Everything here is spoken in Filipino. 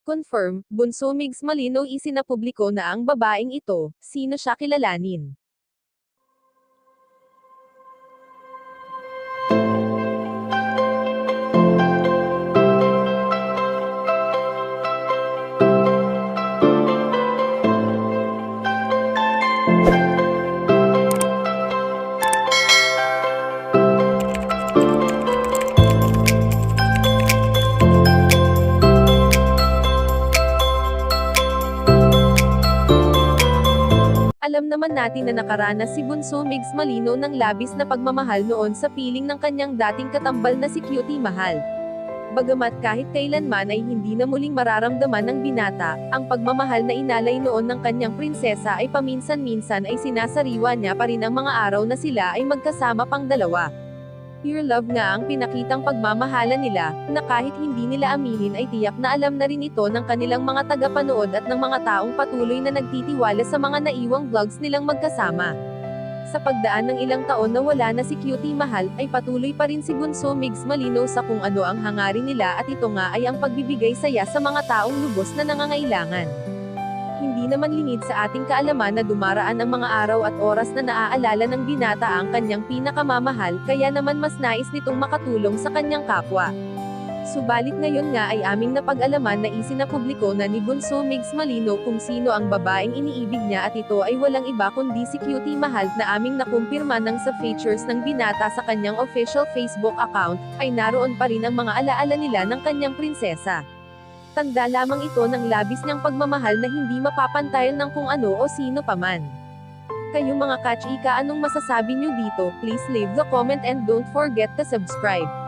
Confirm, Bunso Migs Malino isinapubliko na ang babaeng ito, sino siya kilalanin. Alam naman natin na nakaranas si Bunso Migs Malino ng labis na pagmamahal noon sa piling ng kanyang dating katambal na si Cutie Mahal. Bagamat kahit kailanman ay hindi na muling mararamdaman ng binata, ang pagmamahal na inalay noon ng kanyang prinsesa ay paminsan-minsan ay sinasariwa niya pa rin ang mga araw na sila ay magkasama pang dalawa. Pure love nga ang pinakitang pagmamahalan nila, na kahit hindi nila aminin ay tiyak na alam na rin ito ng kanilang mga tagapanood at ng mga taong patuloy na nagtitiwala sa mga naiwang vlogs nilang magkasama. Sa pagdaan ng ilang taon na wala na si Cutie Mahal, ay patuloy pa rin si Bunso Migs Malino sa kung ano ang hangarin nila at ito nga ay ang pagbibigay saya sa mga taong lubos na nangangailangan. Hindi naman lingid sa ating kaalaman na dumaraan ang mga araw at oras na naaalala ng binata ang kanyang pinakamamahal, kaya naman mas nais nitong makatulong sa kanyang kapwa. Subalit ngayon nga ay aming napag-alaman na isinapubliko na ni Bunso Migs Malino kung sino ang babaeng iniibig niya at ito ay walang iba kundi si Cutie Mahal na aming nakumpirma nang sa features ng binata sa kanyang official Facebook account, ay naroon pa rin ang mga alaala nila ng kanyang prinsesa. Tanda lamang ito ng labis niyang pagmamahal na hindi mapapantayan ng kung ano o sino paman. Kayong mga kachika, anong masasabi niyo dito? Please leave the comment and don't forget to subscribe.